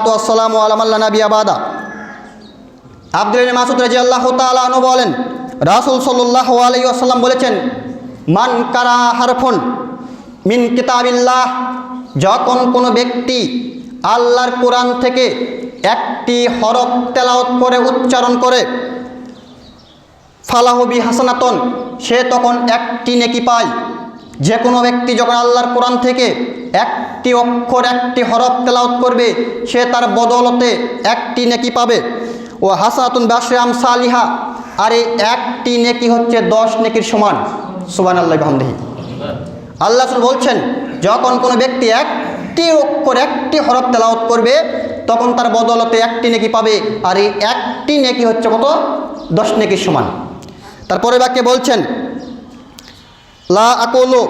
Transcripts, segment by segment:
আসসালামু আলাইকুম নবী আবাদা। আব্দুল্লাহ ইবনে মাসউদ রাদিয়াল্লাহু তাআলা আনহু বলেন, রাসূল সাল্লাল্লাহু আলাইহি ওয়াসাল্লাম বলেছেন, মান কারা হারফুন মিন কিতাবিল্লাহ, যখন কোনো ব্যক্তি আল্লাহর কোরআন থেকে একটি হরফ তেলাওয়াত করে উচ্চারণ করে, ফালাহু বিহাসানাতুন, সে তখন একটি নেকি পায়। যে কোনো ব্যক্তি যখন আল্লাহর কোরআন থেকে একটি অক্ষর একটি হরফ তেলাওয়াত করবে, সে তার বদৌলতে একটি নেকি পাবে। ও হাসানাতুন বিআশরি আমসালিহা, আর এই একটি নেকি হচ্ছে 10 নেকির সমান। সুবহানাল্লাহি ওয়া বিহামদিহি। আল্লাহ রাসূল বলছেন, যখন কোনো ব্যক্তি একটি অক্ষর একটি হরফ তেলাওয়াত করবে, তখন তার বদৌলতে একটি নেকি পাবে, আর এই একটি নেকি হচ্ছে কত? 10 নেকির সমান। তারপরে বাক্যে বলছেন, লা আকুলু,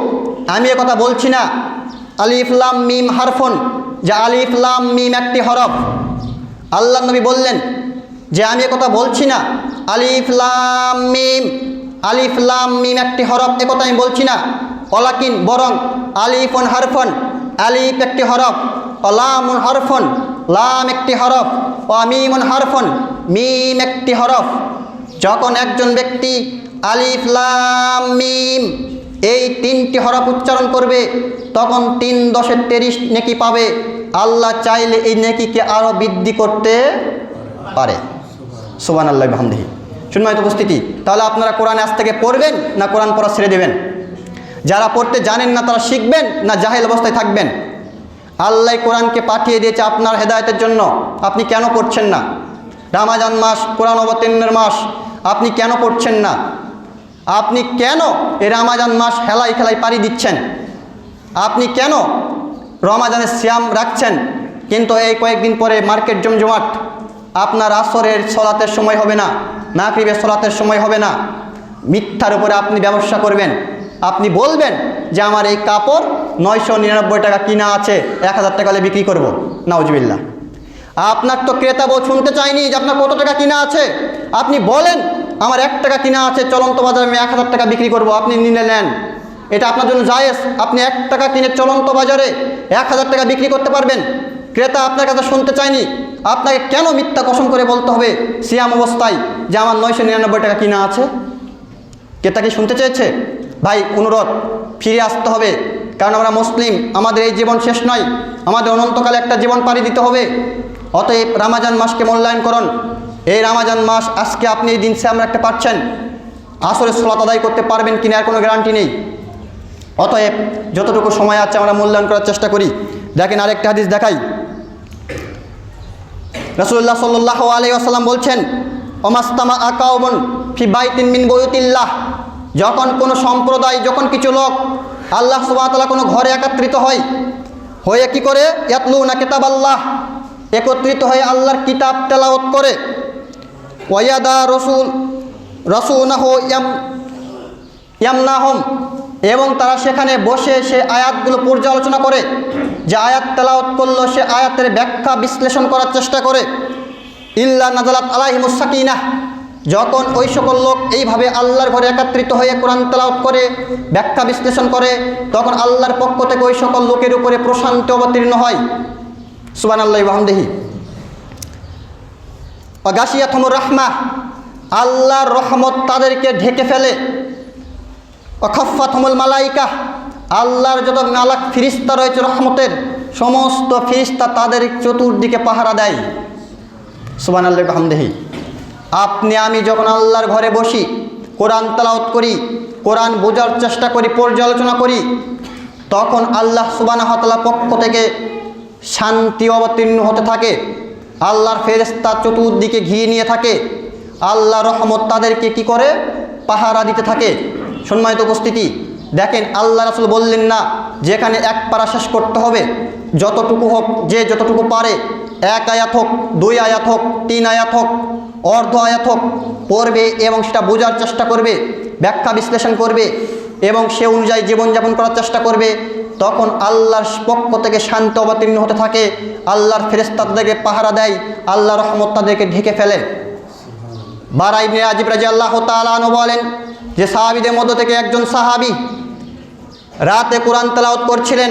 আমি এ কথা বলছি না, আলিফ লাম মিম হারফুন, যে আলিফ লাম মিম একটি হরফ। আল্লাহ নবী বললেন যে আমি এ কথা বলছি না, আলিফ লাম মিম একটি হরফ, এ কথা আমি বলছি না। ওয়ালাকিন, বরং আলিফুন হারফুন, আলিফ একটি হরফ, লামুন হারফুন, লাম একটি হরফ, মিমুন হারফুন, মিম একটি হরফ। যখন একজন ব্যক্তি আলিফ লাম মিম এই 3টি হরফ উচ্চারণ করবে, তখন 3 × 10 = 30 নেকি পাবে। আল্লাহ চাইলে এই নেকিকে আরও বৃদ্ধি করতে পারে। সুবহানাল্লাহি ওয়া বিহামদিহি। সম্মানিত উপস্থিতি, তাহলে আপনারা কোরআন আজ থেকে পড়বেন না কোরআন পড়া ছেড়ে দেবেন? যারা পড়তে জানেন না তারা শিখবেন না জাহেল অবস্থায় থাকবেন? আল্লাহ কোরআনকে পাঠিয়ে দিয়েছে আপনার হেদায়েতের জন্য। আপনি কেন পড়ছেন না? রমজান মাস, কোরআন অবতীর্ণের মাস, আপনি কেন পড়ছেন না? আপনি কেন এই রমজান মাস হেলাই খেলাই পাড়ি দিচ্ছেন? আপনি কেন রমজানের সিয়াম রাখছেন, কিন্তু এই কয়েকদিন পরে মার্কেট জমজমাট, আপনার আসরের সলাতের সময় হবে না, মাগরিবের সলাতের সময় হবে না, মিথ্যার উপরে আপনি ব্যবসা করবেন। আপনি বলবেন যে আমার এই কাপড় 999 টাকা কিনা আছে, 1000 টাকা হলে বিক্রি করব। নাউজুবিল্লাহ। আপনার তো ক্রেতা বউ শুনতে চায়নি যে আপনার কত টাকা কিনা আছে। আপনি বলেন আমার 1 টাকা কিনা আছে, চলন্ত বাজারে আমি 1000 টাকা বিক্রি করব, আপনি নিয়ে নেন। এটা আপনার জন্য জায়েজ। আপনি 1 টাকা কিনে চলন্ত বাজারে 1000 টাকা বিক্রি করতে পারবেন। ক্রেতা আপনার কাছে শুনতে চায়নি, আপনাকে কেন মিথ্যা কসম করে বলতে হবে সিয়াম অবস্থায় যে আমার 999 টাকা কিনা আছে? ক্রেতা কি শুনতে চেয়েছে? ভাই, অনুরোধ, ফিরে আসতে হবে, কারণ আমরা মুসলিম, আমাদের এই জীবন শেষ নয়, আমাদের অনন্তকালে একটা জীবন পাড়ি দিতে হবে। অতএব রমজান মাসকে মূল্যায়ন করুন। এই রমজান মাস, আজকে আপনি এই দিন সিয়াম রাখতে পারছেন, আসরের সালাত আদায় করতে পারবেন কিনা এর কোনো গ্যারান্টি নেই। অতএব যতটুকু সময় আছে আমরা মূল্যায়ন করার চেষ্টা করি। দেখেন আরেকটা হাদিস দেখাই। রাসূলুল্লাহ সাল্লাল্লাহু আলাইহি ওয়াসাল্লাম বলছেন, ওমাস্তামা আকাউমুন ফি বাইতিন মিন বুয়ুতিল্লাহ, যখন কোনো সম্প্রদায়, যখন কিছু লোক আল্লাহ সুবহানাহু ওয়া তাআলা কোনো ঘরে একত্রিত হয়ে কি করে? ইয়াতলুনা কিতাবাল্লাহ, একত্রিত হয়ে আল্লাহর কিতাব তেলাওয়াত করে। ওয়ায়াদা রাসূলুহু ইয়ামনাহুম, এবং তারা সেখানে বসে সে আয়াতগুলো পর্যালোচনা করে, যে আয়াত তেলাওয়াত করলো সে আয়াতের ব্যাখ্যা বিশ্লেষণ করার চেষ্টা করে। ইল্লা নাযালাত আলাইহিমুস সাকিনাহ, যখন ওই সকল লোক এইভাবে আল্লাহর ঘরে একত্রিত হয়ে কোরআন তেলাওয়াত করে, ব্যাখ্যা বিশ্লেষণ করে, তখন আল্লাহর পক্ষ থেকে ওই সকল লোকের উপরে প্রশান্তি অবতীর্ণ হয়। সুবহানাল্লাহি ওয়া বিহামদিহি। ওয়া গাশিয়াতুহুর রাহমাহ, আল্লাহর রহমত তাদেরকে ঢেকে ফেলে। ওয়া খাফফাতুহুল মালায়েকা, আল্লাহর যত মালাক ফেরেশতা রয়েছে রহমতের, সমস্ত ফেরেশতা তাদের চতুর্দিকে পাহারা দেয়। সুবহানাল্লাহি ওয়া বিহামদিহি। আপনি আমি যখন আল্লাহর ঘরে বসি, কোরআন তেলাওয়াত করি, কোরআন বোঝার চেষ্টা করি, পর্যালোচনা করি, তখন আল্লাহ সুবহানাহু ওয়া তাআলার পক্ষ থেকে শান্তি অবতীর্ণ হতে থাকে। আল্লাহর ফেরেশতা চতুর্দিকে ঘিরে নিয়ে থাকে। আল্লাহর রহমত তাদেরকে কি করে? পাহারা দিতে থাকে। সম্মানিত উপস্থিতি, দেখেন আল্লাহ রাসূল বললেন না যেখানে 1 পারা শেষ করতে হবে, যতটুকু হোক, যে যতটুকু পারে, 1 আয়াত হোক, 2 আয়াত হোক, 3 আয়াত হোক, অর্ধ আয়াত হোক, পড়বে এবং সেটা বোঝার চেষ্টা করবে, ব্যাখ্যা বিশ্লেষণ করবে এবং সে অনুযায়ী জীবনযাপন করার চেষ্টা করবে। তখন আল্লাহর পক্ষ থেকে শান্তি অবতীর্ণ হতে থাকে। আল্লাহর ফেরেশতা তাদেরকে পাহারা দেয়, আল্লাহর রহমত তাদেরকে ঢেকে ফেলে। বারা ইবনে আজিব রাদিয়াল্লাহু তাআলা আনহু বলেন যে সাহাবীদের মধ্য থেকে একজন সাহাবী রাতে কোরআন তেলাওয়াত করছিলেন,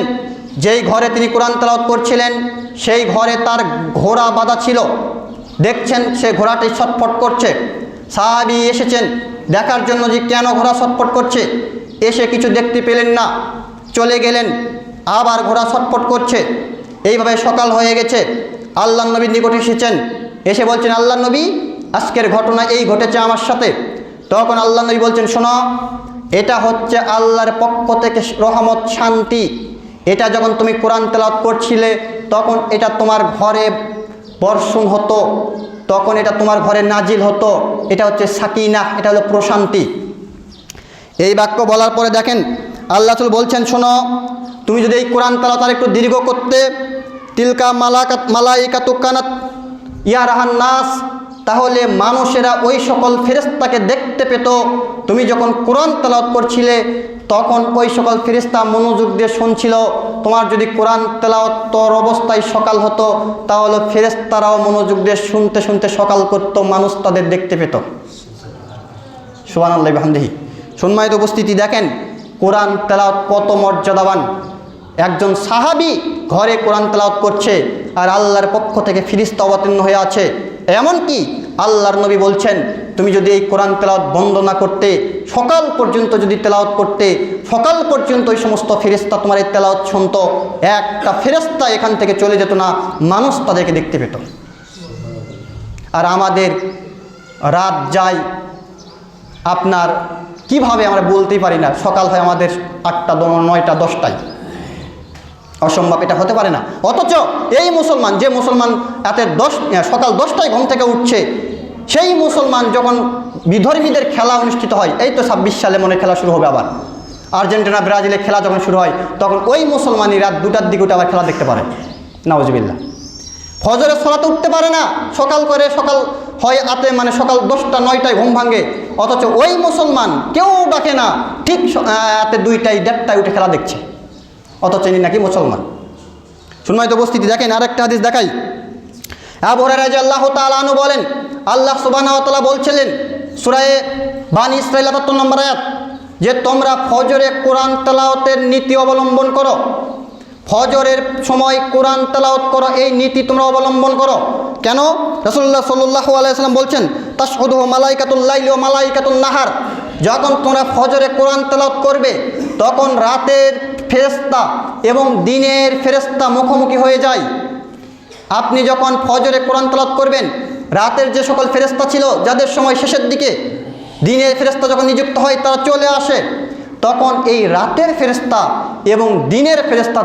যেই ঘরে তিনি কোরআন তেলাওয়াত করছিলেন সেই ঘরে তার ঘোড়া বাঁধা ছিল। দেখছেন সে ঘোড়াটি ছটফট করছে। সাহাবী এসেছেন দেখার জন্য যে কেন ঘোড়া ছটফট করছে। এসে কিছু দেখতে পেলেন না, চলে গেলেন। আবার ঘোড়া ছটফট করছে। এইভাবে সকাল হয়ে গেছে। আল্লাহর নবীর নিকট এসেছেন, এসে বলছেন, আল্লাহর নবী, আজকের ঘটনা এই ঘটেছে আমার সাথে। তখন আল্লাহর নবী বলছেন, শোনো, এটা হচ্ছে আল্লাহর পক্ষ থেকে রহমত, শান্তি। এটা যখন তুমি কোরআন তেলাওয়াত করছিলে তখন এটা তোমার ঘরে বর্ষণ হতো, তখন এটা তোমার ঘরে নাজিল হতো। এটা হচ্ছে সাকিনাহ, এটা হলো প্রশান্তি। এই বাক্য বলার পরে দেখেন আল্লাহ তাআলা বলছেন, শোনো, তুমি যদি এই কোরআন তেলাওয়াত আর একটু দীর্ঘ করতে, তিলকা মালাইকাতু কানাত ইয়ারাহান নাস, তাহলে মানুষেরা ওই সকল ফেরেশতাকে দেখতে পেত। তুমি যখন কোরআন তেলাওয়াত করছিলে তখন ওই সকল ফেরেশতা মনোযোগ দিয়ে শুনছিল। তোমার যদি কোরআন তেলাওয়াতের অবস্থায় সকাল হতো তাহলে ফেরেশতারাও মনোযোগ দিয়ে শুনতে শুনতে সকাল করত, মানুষ তাদের দেখতে পেত। সুবহানাল্লাহি ওয়া বিহামদিহি। সম্মানিত উপস্থিতি, দেখেন কোরআন তেলাওয়াত কত মর্যাদাবান। একজন সাহাবী ঘরে কোরআন তেলাওয়াত করছে আর আল্লাহর পক্ষ থেকে ফেরেশতা অবতীর্ণ হয়ে আছে। এমনকি আল্লাহর নবী বলছেন, তুমি যদি এই কোরআন তেলাওয়াত বন্ধ না করতে, সকাল পর্যন্ত যদি তেলাওয়াত করতে, সকাল পর্যন্ত ওই সমস্ত ফেরেশতা তোমার এই তেলাওয়াত শুনতো, একটা ফেরেশতা এখান থেকে চলে যেত না, মানুষ তাদেরকে দেখতে পেত। আর আমাদের রাত যায় আপনার কিভাবে আমরা বলতেই পারি না, সকাল হয় আমাদের 8টা, 9টা, 10টায়। অসম্ভব, এটা হতে পারে না। অথচ এই মুসলমান, যে মুসলমান সকাল 10টায় ঘুম থেকে উঠছে, সেই মুসলমান যখন বিধর্মীদের খেলা অনুষ্ঠিত হয়, এই তো 26 সালে মনে খেলা শুরু হবে, আবার আর্জেন্টিনা ব্রাজিলের খেলা যখন শুরু হয় তখন ওই মুসলমানই রাত 2টার দিকে উঠে আবার খেলা দেখতে পারে। নাউজুবিল্লাহ। ফজরের সালাতে উঠতে পারে না, সকাল করে, সকাল হয় আতে, মানে সকাল 10টা 9টায় ঘুম ভাঙে। অথচ ওই মুসলমান কেউ ডাকে না, ঠিক রাতে 2টায় 1:30টায় উঠে খেলা দেখছে, অথচ ইনি নাকি মুসলমান। সম্মানিত উপস্থিতি, দেখেন আরেকটা হাদিস দেখাই। আবু হুরায়রা রাদিয়াল্লাহু তাআলা আনহু বলেন, আল্লাহ সুবহানাহু ওয়া তাআলা বলছিলেন সূরা বানী ইসরাঈল ৭৭ নম্বর আয়াত, যে তোমরা ফজরে কোরআন তেলাওয়াতের নীতি অবলম্বন করো, ফজরের সময় কোরআন তেলাওয়াত করো, এই নীতি তোমরা অবলম্বন করো। কেন? রাসূলুল্লাহ সাল্লাল্লাহু আলাইহি ওয়াসাল্লাম বলছেন, তাশহুদুহু মালাইকাতুল লাইলি ওয়া মালাইকাতুন নাহার, যখন তোমরা ফজরে কোরআন তেলাওয়াত করবে তখন রাতের ফেরেশতা এবং দিনের ফেরেশতা মুখোমুখি হয়ে যায়। আপনি যখন ফজরে কোরআন তেলাওয়াত করবেন, রাতের যে সকল ফেরেশতা ছিল যাদের সময় শেষের দিকে, দিনের ফেরেশতা যখন নিযুক্ত হয় তারা চলে আসে, তখন এই রাতের ফেরেশতা এবং দিনের ফেরেশতা,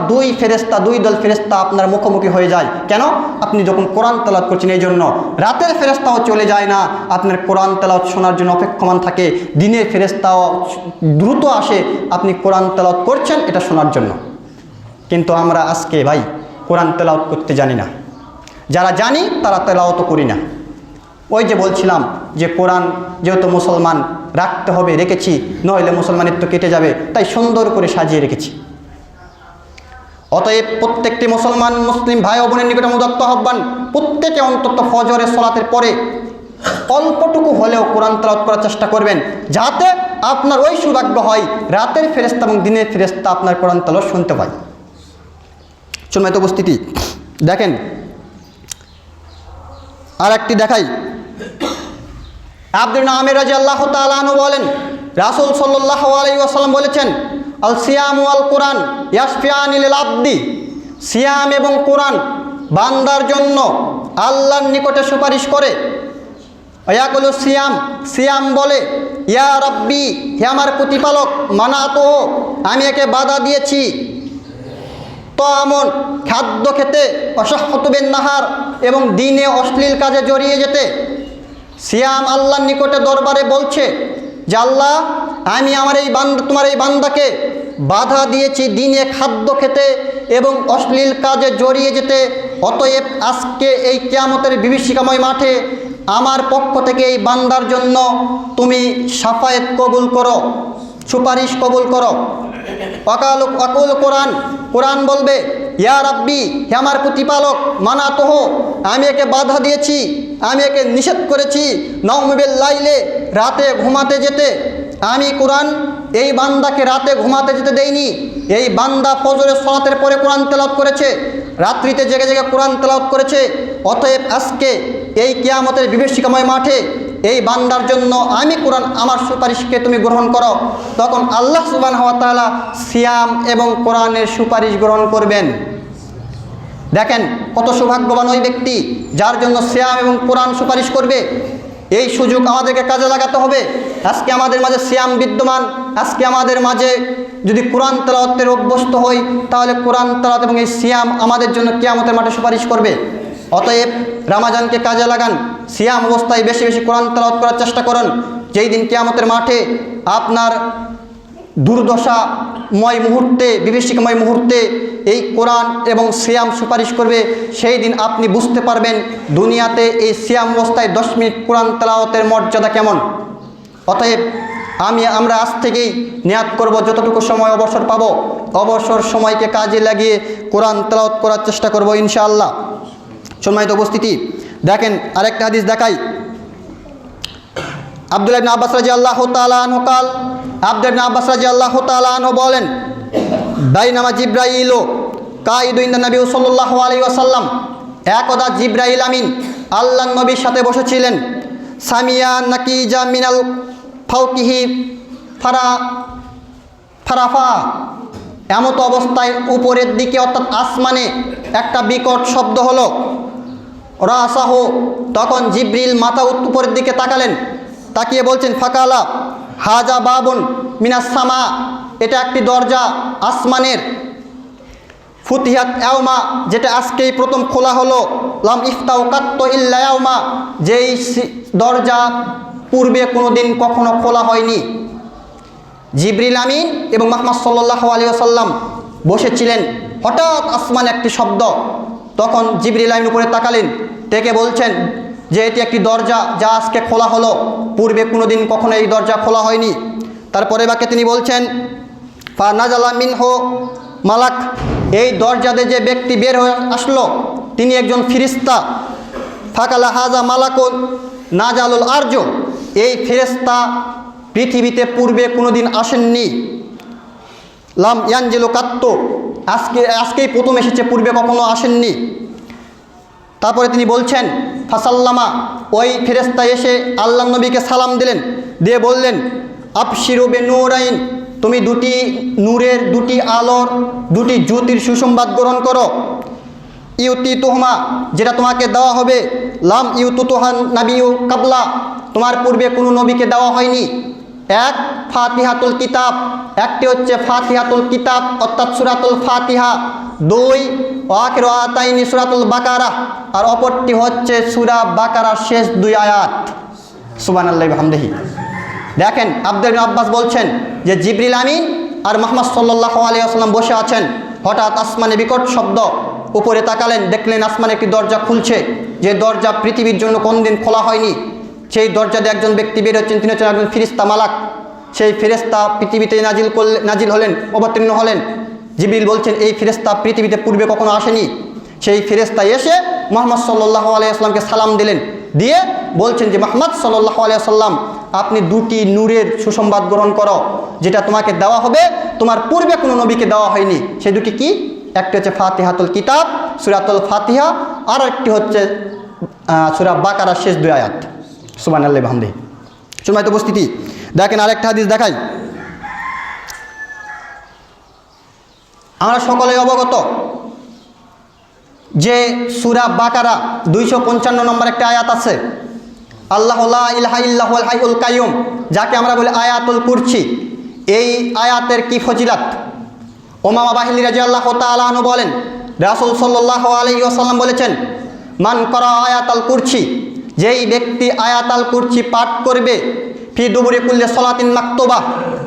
দুই দল ফেরেশতা আপনার মুখোমুখি হয়ে যায়। কেন? আপনি যখন কোরআন তেলাওয়াত করছেন, এই জন্য রাতের ফেরেশতাও চলে যায় না, আপনার কোরআন তেলাওয়াত শোনার জন্য অপেক্ষমান থাকে। দিনের ফেরেশতাও দ্রুত আসে, আপনি কোরআন তেলাওয়াত করছেন এটা শোনার জন্য। কিন্তু আমরা আজকে ভাই কোরআন তেলাওয়াত করতে জানি না, যারা জানি তারা তেলাওয়াত করি না। ওই যে বলছিলাম যে কোরআন যেহেতু মুসলমান রাখতে হবে, রেখেছি, নইলে মুসলমানের তো কেটে যাবে, তাই সুন্দর করে সাজিয়ে রেখেছি। অতএব প্রত্যেকটি মুসলিম ভাই ও বোনের নিকট উদাত্ত আহ্বান, প্রত্যেকে অন্তত ফজরের সালাতের পরে অল্পটুকু হলেও কোরআন তেলাওয়াত করার চেষ্টা করবেন, যাতে আপনার ওই সৌভাগ্য হয় রাতের ফেরেশতা এবং দিনের ফেরেশতা আপনার কোরআন তেলাওয়াত শুনতে পায়। সম্মানিত উপস্থিতি, দেখেন আর একটি দেখাই। আব্দুল আমির রাদিয়াল্লাহু তাআলা আনহু বলেন, রাসূল সাল্লাল্লাহু আলাইহি ওয়াসাল্লাম বলেছেন, আল সিয়াম ওয়াল কোরআন ইয়াশফিয়ানি লিল আবদি, সিয়াম এবং কোরআন বান্দার জন্য আল্লাহর নিকটে সুপারিশ করে। ইয়াকুলু সিয়াম বলে, ইয়া রাব্বি, হে আমার প্রতিপালক, মানাতো, আমি একে বাধা দিয়েছি, তো আমন, খাদ্য খেতে, অসহ্যত বিন নাহার, এবং দিনে অশ্লীল কাজে জড়িয়ে যেতে। সিয়াম আল্লাহর নিকটে দরবারে বলছে যে আল্লাহ, আমি আমার এই তোমার এই বান্দাকে বাধা দিয়েছি দিনে খাদ্য খেতে এবং অশ্লীল কাজে জড়িয়ে যেতে। অতএব আজকে এই কিয়ামতের বিভীষিকাময় মাঠে আমার পক্ষ থেকে এই বান্দার জন্য তুমি শাফায়েত কবুল করো, সুপারিশ কবুল করো। অকাল কোরআন বলবে, ইয়া রাব্বি, হে আমার প্রতিপালক, মানাতহ, আমি একে বাধা দিয়েছি, আমি একে নিষেধ করেছি, নাওমিবিল লাইলে, রাতে ঘুমাতে যেতে। আমি কোরআন এই বান্দাকে রাতে ঘুমাতে যেতে দেয়নি। এই বান্দা ফজরের সালাতের পরে কোরআন তেলাওয়াত করেছে, রাত্রিতে জেগে জেগে কোরআন তেলাওয়াত করেছে। অতএব আজকে এই কিয়ামতের বিভীষিকাময় মাঠে এই বান্দার জন্য আমি কোরআন, আমার সুপারিশকে তুমি গ্রহণ করো। তখন আল্লাহ সুবহানাহু ওয়া তাআলা সিয়াম এবং কোরআনের সুপারিশ গ্রহণ করবেন। দেখেন কত সৌভাগ্যবান ওই ব্যক্তি যার জন্য সিয়াম এবং কোরআন সুপারিশ করবে। এই সুযোগ আমাদেরকে কাজে লাগাতে হবে। আজকে আমাদের মাঝে সিয়াম বিদ্যমান, আজকে আমাদের মাঝে যদি কোরআন তেলাওয়াতের অভ্যস্ত হই, তাহলে কোরআন তেলাওয়াত এবং এই সিয়াম আমাদের জন্য কিয়ামতের মাঠে সুপারিশ করবে। অতএব রমাজানকে কাজে লাগান, সিয়াম অবস্থায় বেশি বেশি কোরআন তেলাওয়াত করার চেষ্টা করুন। যেই দিন কিয়ামতের মাঠে আপনার দুর্দশাময় মুহূর্তে, বিভীষিকাময় মুহূর্তে এই কোরআন এবং সিয়াম সুপারিশ করবে, সেই দিন আপনি বুঝতে পারবেন দুনিয়াতে এই সিয়াম অবস্থায় 10 মিনিট কোরআন তেলাওয়াতের মর্যাদা কেমন। অতএব আমরা আজ থেকেই নিয়াত করব, যতটুকু সময় অবসর পাবো অবসর সময়কে কাজে লাগিয়ে কোরআন তেলাওয়াত করার চেষ্টা করব ইনশাআল্লাহ। সম্মানিত উপস্থিতি, দেখেন আরেকটা হাদিস দেখাই। আব্দুল্লাহ ইবনে আব্বাস রাদিয়াল্লাহু তাআলা আনহু কাল, আব্দুল্লাহ ইবনে আব্বাস রাদিয়াল্লাহু তাআলা আনহু বলেন, বাইনামা জিব্রাইল কাইদু ইনদা নবী সাল্লাল্লাহু আলাইহি ওয়াসাল্লাম, একদা জিব্রাইল আমিন আল্লাহর নবীর সাথে বসেছিলেন। সামিয়া নাকিজা মিনাল ফাওকিহি ফারাফা, এমত অবস্থায় উপরের দিকে অর্থাৎ আসমানে একটা বিকট শব্দ হলো। রাসাহ, তখন জিব্রিল মাথা উপরের দিকে তাকালেন, তাকিয়ে বলছেন ফাকালা হাজা বাবুন মিনাস সামা, এটা একটি দরজা আসমানের। ফুতিহাত ইয়াউমা, যেটা আজকেই প্রথম খোলা হলো। লাম ইফতাউ কাত্তু ইল্লা ইয়াউমা, যেই দরজা পূর্বে কোনো দিন কখনো খোলা হয়নি। জিবরিল আমিন এবং মুহাম্মদ সাল্লাল্লাহু আলাইহি ওয়াসাল্লাম বসেছিলেন। হঠাৎ আসমানে একটি শব্দ, তখন জিবরিল আমিন উপরে তাকালেন, থেকে বলছেন যে এটি একটি দরজা যা আজকে খোলা হলো, পূর্বে কোনো দিন কখনো এই দরজা খোলা হয়নি। তারপরে বাকে তিনি বলছেন ফা নাজালা মিনহু মালাক, এই দরজাতে যে ব্যক্তি বের হয়ে আসলো তিনি একজন ফিরিস্তা। ফাকালা হাজা মালাকুন নাজালুল আরজ, এই ফেরেশতা পৃথিবীতে পূর্বে কোনো দিন আসেননি। লাম ইয়ানজিলু কাত্তু, আজকেই প্রথম এসেছে, পূর্বে কখনো আসেননি। তারপরে তিনি বলছেন ফাসাল্লামা, ওই ফেরেশতা এসে আল্লাহ নবীকে সালাম দিলেন, দিয়ে বললেন আবশিরু বিনূরাইন, তুমি দুটি নূরের, দুটি আলোর, দুটি জ্যোতির সুসংবাদ গ্রহণ করো। ইউতি তুহমা, যেটা তোমাকে দেওয়া হবে। লাম ইউতু তুহান নাবিউ কাবলা, তোমার পূর্বে কোনো নবীকে দেওয়া হয়নি। এক ফাতিহাতুল কিতাব, একটি হচ্ছে ফাতিহাতুল কিতাব অর্থাৎ সূরাতুল ফাতিহা। দুই আখির আয়াতাইনি সূরাতুল বাকারা, আর অপরটি হচ্ছে সূরা বাকারার শেষ 2 আয়াত। সুবহানাল্লাহি ওয়া বিহামদিহি। দেখেন আব্দুল্লাহ ইবনে আব্বাস বলছেন যে জিবরিল আমিন আর মুহাম্মদ সাল্লাল্লাহু আলাইহি ওয়াসাল্লাম বসে আছেন। হঠাৎ আসমানে বিকট শব্দ, উপরে তাকালেন, দেখলেন আসমানে একটি দরজা খুলছে, যে দরজা পৃথিবীর জন্য কোনদিন খোলা হয়নি। সেই দরজাতে একজন ব্যক্তি বের হচ্ছেন, তিনি হচ্ছেন একজন ফেরেশতা মালাক। সেই ফেরেশতা পৃথিবীতে নাজিল হলেন, অবতীর্ণ হলেন। জিবরিল বলছেন এই ফেরেশতা পৃথিবীতে পূর্বে কখনো আসেনি। সেই ফেরেশতা এসে মুহাম্মদ সাল্লাল্লাহু আলাইহি ওয়াসাল্লামকে সালাম দিলেন, দিয়ে বলছেন যে মুহাম্মদ সাল্লাল্লাহু আলাইহি ওয়াসাল্লাম, আপনি দুটি নূরের সুসংবাদ গ্রহণ করো, যেটা তোমাকে দেওয়া হবে, তোমার পূর্বে কোনো নবীকে দেওয়া হয়নি। সেই দুটি কি? একটি হচ্ছে ফাতিহাতুল কিতাব সূরাতুল ফাতিহা, আর একটি হচ্ছে সূরা বাকারার শেষ 2 আয়াত। সুবহানাল্লাহি ওয়া বিহামদিহি। সম্মানিত উপস্থিতি, দেখেন আরেকটা হাদিস দেখাই। আমরা সকলেই অবগত যে সূরা বাকারা 255 নম্বর একটা আয়াত আছে, আল্লাহু লা ইলাহা ইল্লা হুয়াল হাইয়ুল কাইয়ুম, যাকে আমরা বলি আয়াতুল কুরসি। এই আয়াতের কি ফজিলত? উমামা বাহিলি রাদিয়াল্লাহু তাআলা আনহু বলেন, রাসূল সাল্লাল্লাহু আলাইহি ওয়াসাল্লাম বলেছেন, মান করা আয়াতাল কুরসি, যেই ব্যক্তি আয়াতাল কুরসি পাঠ করবে, ফি দুবুরি কুল্লি সালাতিন মাকতুবা,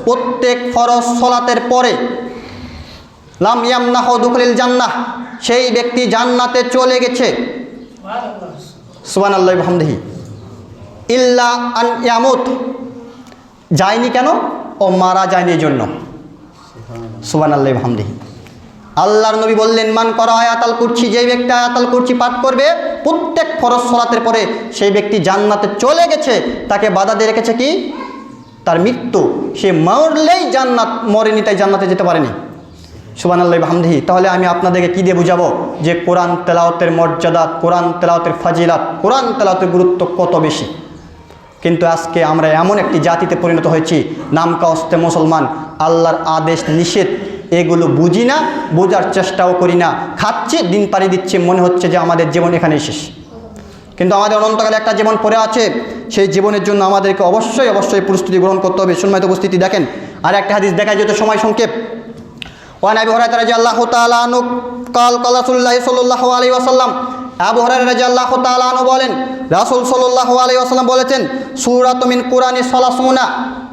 প্রত্যেক ফরজ সালাতের পরে, লাম ইয়ামনাহু দুখুলিল জান্নাহ, সেই ব্যক্তি জান্নাতে চলে গেছে। সুবহানাল্লাহি ওয়া বিহামদিহি। ইল্লা আন ইয়ামুত, যায়নি কেন? ও মারা যায়নি এই জন্য। সুবহানাল্লাহি ওয়া বিহামদিহি। আল্লাহর নবী বললেন মান করা আয়াতাল কুরসি, যেই ব্যক্তি আয়াতাল কুরসি পাঠ করবে প্রত্যেক ফরজ সালাতের পরে, সেই ব্যক্তি জান্নাতে চলে গেছে। তাকে বাধা দিয়ে রেখেছে কি? তার মৃত্যু, সে মরলেই জান্নাত, মরেনি তাই জান্নাতে যেতে পারেনি। সুবহানাল্লাহি ওয়া বিহামদিহি। তাহলে আমি আপনাদেরকে কী দিয়ে বুঝাবো যে কোরআন তেলাওয়াতের মর্যাদা, কোরআন তেলাওয়াতের ফাজিলাত, কোরআন তেলাওয়াতের গুরুত্ব কত বেশি। কিন্তু আজকে আমরা এমন একটি জাতিতে পরিণত হয়েছি, নামকা অস্তে মুসলমান, আল্লাহর আদেশ নিষেধ এগুলো বুঝি না, বোঝার চেষ্টাও করি না, খাচ্ছি, দিন পাড়ি দিচ্ছি, মনে হচ্ছে যে আমাদের জীবন এখানেই শেষ। কিন্তু আমাদের অনন্তকালে একটা জীবন পড়ে আছে, সেই জীবনের জন্য আমাদেরকে অবশ্যই প্রস্তুতি গ্রহণ করতে হবে। সম্মানিত উপস্থিতি, দেখেন আর একটা হাদিস দেখায়, যেহেতু সময় সংক্ষেপ। ওয়ান আবি হুরায়রা রাদিয়াল্লাহু তাআলা আনহু قال قال رسول الله صلى الله عليه وسلم, আবু হুরায়রা রাদিয়াল্লাহু তাআলা আনহু বলেন, রাসূল সাল্লাল্লাহু আলাইহি ওয়াসাল্লাম বলেছেন, সূরাতু মিন কুরআনি সালাসুনা,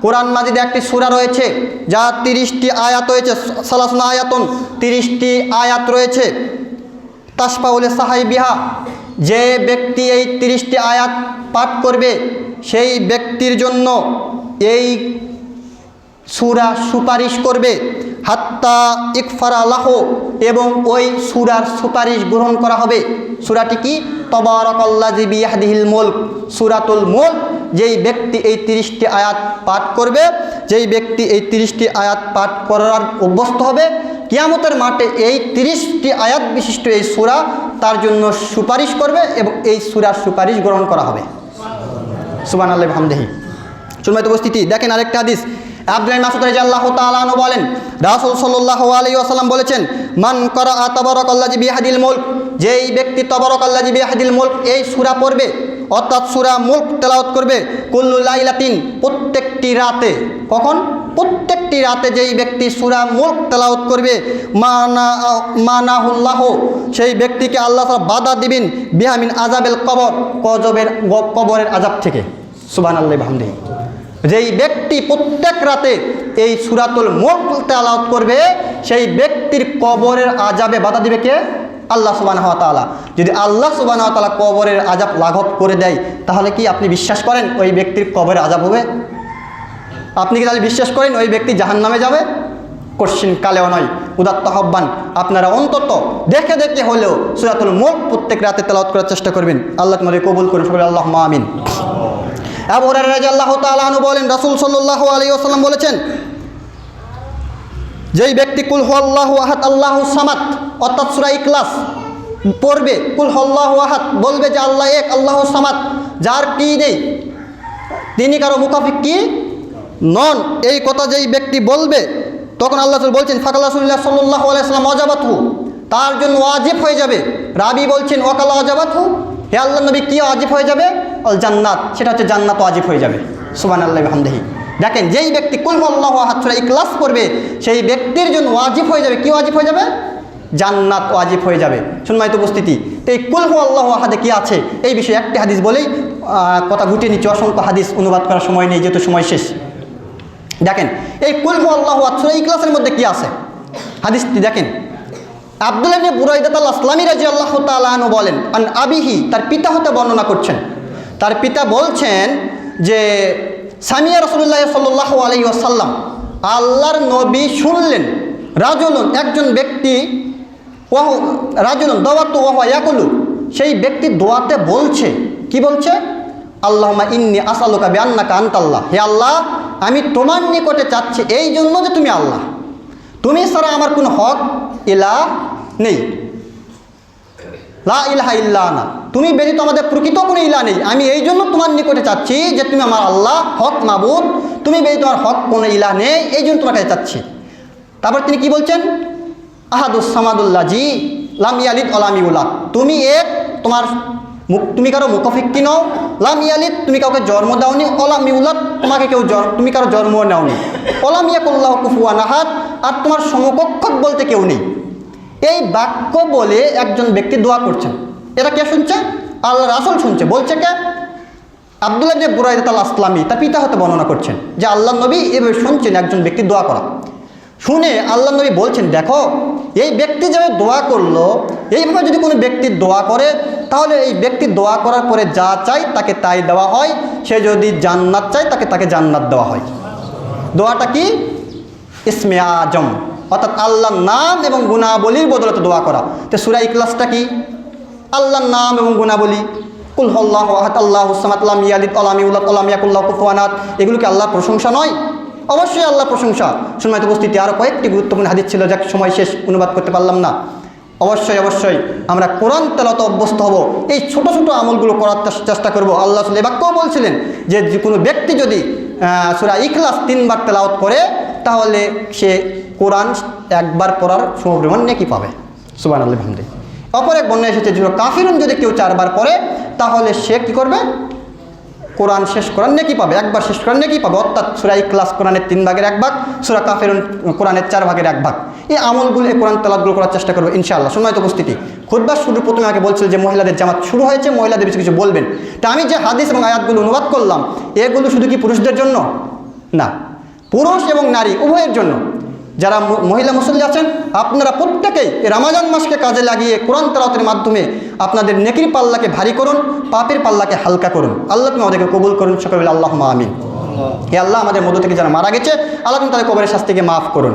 কোরআন মাজিদে একটি সূরা রয়েছে যা 30টি আয়াত রয়েছে, সালাসুনা আয়াতুন, 30টি আয়াত রয়েছে। তাশফাউল সাহাইবিহা, যে ব্যক্তি এই 30টি আয়াত পাঠ করবে সেই ব্যক্তির জন্য এই সূরা সুপারিশ করবে, হাত্তা ইকফারা লাহু, এবং ওই সূরার সুপারিশ গ্রহণ করা হবে। সূরাটি কি? তাবারাকাল্লাযী বিয়াদিহিল মুলক, সূরাতুল মুলক। যেই ব্যক্তি এই 30টি আয়াত পাঠ করবে, যেই ব্যক্তি এই 30টি আয়াত পাঠ করার অভ্যস্ত হবে, কিয়ামতের মাঠে এই 30টি আয়াত বিশিষ্ট এই সূরা তার জন্য সুপারিশ করবে এবং এই সূরার সুপারিশ গ্রহণ করা হবে। সুবহানাল্লাহি ওয়া বিহামদিহি। সম্মানিত উপস্থিতি, দেখেন আরেকটা হাদিস। আব্দুল্লাহ ইবনে মাসউদ রাদিয়াল্লাহু তাআলা আনহু বলেন, রাসূল সাল্লাল্লাহু আলাইহি ওয়াসাল্লাম বলেছেন, মান ক্বারাআ তাবারাকাল্লাযী বিয়াদিল মুলক, যেই ব্যক্তি তাবারাকাল্লাযী বিয়াদিল মুলক এই সূরা পড়বে, অর্থাৎ সূরা মুলক তেলাওয়াত করবে, কুল্লু লাইলাতিন, প্রত্যেকটি রাতে। কখন? প্রত্যেকটি রাতে যেই ব্যক্তি সূরা মুলক তেলাওয়াত করবে, মানাহুল্লাহ, সেই ব্যক্তিকে আল্লাহ তাআলা বাধা দিবেন, বিহা মিন আযাবিল কবর, কবরের আযাব থেকে। সুবহানাল্লাহি ওয়া বিহামদিহি। যেই ব্যক্তি প্রত্যেক রাতে এই সূরাতুল মুলক তেলাওয়াত করবে, সেই ব্যক্তির কবরের আযাবে বাধা দিবে কে? আল্লাহ সুবহানাহু ওয়া তাআলা। যদি আল্লাহ সুবহানাহু ওয়া তাআলা কবরের আযাব লাঘব করে দেয়, তাহলে কি আপনি বিশ্বাস করেন ওই ব্যক্তির কবরের আযাব হবে? আপনি কি তাহলে বিশ্বাস করেন ওই ব্যক্তি জাহান্নামে যাবে? কোশ্চিন কালেও নয়, উদাত্ত আহ্বান, আপনারা অন্তত দেখে দেখে হলেও সূরাতুল মুলক প্রত্যেক রাতে তেলাওয়াত করার চেষ্টা করবেন। আল্লাহ তোমাদের কবুল করুন, সকলে আল্লাহুম্মা আমিন। আবু হুরায়রা রাদিয়াল্লাহু তাআলা আনহু বলেন, রাসূল সাল্লাল্লাহু আলাইহি ওয়াসাল্লাম বলেছেন, যেই ব্যক্তি কুল হুয়াল্লাহু আহাদ আল্লাহুস সামাদ, অর্থাৎ সূরা ইখলাস পড়বে, কুল হুয়াল্লাহু আহাদ, বলবে যে আল্লাহ এক, আল্লাহুস সামাদ, যার কি নেই, তিনি কারো মুকাফিক কি নন, এই কথা যেই ব্যক্তি বলবে, তখন আল্লাহ রাসূল বলছেন, ফাকাল রাসূলুল্লাহ সাল্লাল্লাহু আলাইহি ওয়াসাল্লাম ওয়াজাবাতহু, তার জন্য ওয়াজিব হয়ে যাবে। রাবি বলছেন, ওয়াকাল ওয়াজাবাতহু, হে আল্লাহ নবী, কি ওয়াজিব হয়ে যাবে? আল জান্নাত, সেটা হচ্ছে জান্নাত ওয়াজিব হয়ে যাবে। সুবহানাল্লাহি ওয়া বিহামদিহি। দেখেন, যেই ব্যক্তি কুল হুয়াল্লাহু আহাদ সূরা ইখলাস পড়বে, সেই ব্যক্তির জন্য ওয়াজিব হয়ে যাবে, কি ওয়াজিব হয়ে যাবে? জান্নাত ওয়াজিব হয়ে যাবে। সম্মানিত উপস্থিতি, তো এই কুল হুয়াল্লাহু আহাদে কি আছে এই বিষয়ে একটি হাদিস বলেই কথা গুটিয়ে নিচ্ছি, অসংখ্য হাদিস অনুবাদ করার সময় নেই, যেহেতু সময় শেষ। দেখেন, এই কুল হুয়াল্লাহু আহাদ সূরা ইখলাসের মধ্যে কি আছে, হাদিসটি দেখেন। আব্দুল্লাহ ইবনে বুরাইদা আল-আসলামী রাদিয়াল্লাহু তাআলা আনহু বলেন, আন আবিহি, তার পিতা হতে বর্ণনা করছেন, তার পিতা বলছেন যে সামিয়া রাসূলুল্লাহ সাল্লাল্লাহু আলাইহি ওয়াসাল্লাম, আল্লাহর নবী শুনলেন, রাজুলুন, একজন ব্যক্তি, রাজুলুন দাওয়াতু ওয়া হুয়া ইয়াকুলু, সেই ব্যক্তি দোয়াতে বলছে, কি বলছে? আল্লাহুম্মা ইন্নী আসআলুকা বিআন্নাকা আনতাল্লাহ, হে আল্লাহ, আমি তোমার নিকটে চাচ্ছি এই জন্য যে তুমি আল্লাহ, তুমি ছাড়া আমার কোনো হক ইলাহ নেই, লা ইলাহা ইল্লা আনা, তুমি ব্যতীত আমাদের প্রকৃত কোনো ইলাহ নেই, আমি এই জন্য তোমার নিকটে চাচ্ছি যে তুমি আমার আল্লাহ, হক মাবুদ, তুমি ব্যতীত আমার হক কোনো ইলাহ নেই, এই জন্য তোমার কাছে চাচ্ছি। তারপর তিনি কি বলছেন? আহাদুস সামাদুল্লাজি লাম ইয়ালিদ ওয়া লাম ইউলাদ, তুমি এক, তুমি কারো মুকাফিক কি নও, লাম ইয়ালিদ, তুমি কাউকে জন্ম দাওনি, ওয়া লাম ইউলাদ, তুমি কারো জন্ম নাওনি, ওয়া লাম ইয়াকুল্লাহু কুফুয়ান আহাদ, আর তোমার সমকক্ষ বলতে কেউ নেই। এই বাক্য বলে একজন ব্যক্তি দোয়া করছেন, এটা কে শুনছে? আল্লাহ রাসূল শুনছে। বলছে কে? আব্দুল্লাহ ইবনে বুরাইদা আল-আসলামী, তার পিতা হতে বর্ণনা করছেন যে আল্লাহ নবী এভাবে শুনছেন একজন ব্যক্তি দোয়া করা। শুনে আল্লাহ নবী বলছেন, দেখো, এই ব্যক্তি যেভাবে দোয়া করলো, এইভাবে যদি কোনো ব্যক্তি দোয়া করে, তাহলে এই ব্যক্তি দোয়া করার পরে যা চাই তাকে তাই দেওয়া হয়, সে যদি জান্নাত চায় তাকে জান্নাত দেওয়া হয়। দোয়াটা কি? ইসমে আজম, অর্থাৎ আল্লাহর নাম এবং গুণাবলীর বদলতে দোয়া করা। তো সূরা ইখলাসটা কি? আল্লাহর নাম এবং গুণাবলী। কুল হুয়াল্লাহু আহাদ আল্লাহুস সামাদ লাম ইয়ালিদ ওয়া লাম ইউলাদ ওয়া লাম ইয়াকুল লাহু কুফুয়ান আহাদ, এগুলো কি আল্লাহর প্রশংসা নয়? অবশ্যই আল্লাহর প্রশংসা। সম্মানিত উপস্থিতি, আরও কয়েকটি গুরুত্বপূর্ণ হাদিস ছিল, যা সময় শেষ, অনুবাদ করতে পারলাম না। অবশ্যই আমরা কোরআন তেলাওয়াতে অভ্যস্ত হব, এই ছোট ছোট আমলগুলো করার চেষ্টা করব। আল্লাহ রাসূল এই বাক্যও বলছিলেন যে কোনো ব্যক্তি যদি সূরা ইখলাস 3 বার তেলাওয়াত করে তাহলে সে কোরআন একবার পড়ার সমপরিমাণ নেকি পাবে। সুবহানাল্লাহি ওয়া বিহামদিহি। অপর এক বর্ণনায় এসেছে সূরা কাফিরুন যদি কেউ 4 বার পড়ে তাহলে সে কী করবে? কোরআন শেষ করার নেকি পাবে, একবার শেষ করার নেকি পাবে। অর্থাৎ সূরা ইখলাস কোরআনের 3 ভাগের 1 ভাগ, সূরা কাফিরুন কোরআনের 4 ভাগের 1 ভাগ। এই আমলগুলো, এই কোরআন তেলাওয়াতগুলো করার চেষ্টা করবো ইনশাআল্লাহ। সম্মানিত উপস্থিতি, খুতবার শুরু প্রথমে আমাকে বলছিল যে মহিলাদের জামাত শুরু হয়েছে, মহিলাদের কিছু বলবেন। তা আমি যে হাদিস এবং আয়াতগুলো অনুবাদ করলাম, এগুলো শুধু কি পুরুষদের জন্য না, পুরুষ এবং নারী উভয়ের জন্য। যারা মহিলা মুসল্লি আছেন, আপনারা প্রত্যেকেই রমাজান মাসকে কাজে লাগিয়ে কোরআন তেলাওয়াতের মাধ্যমে আপনাদের নেকির পাল্লাকে ভারী করুন, পাপের পাল্লাকে হালকা করুন। আল্লাহ তুমি আমাদেরকে কবুল করুন, সকলে আল্লাহুম্মা আমিন। হে আল্লাহ, আমাদের মধ্য থেকে যারা মারা গেছে, আল্লাহ তুমি তাদের কবরের শাস্তিকে মাফ করুন।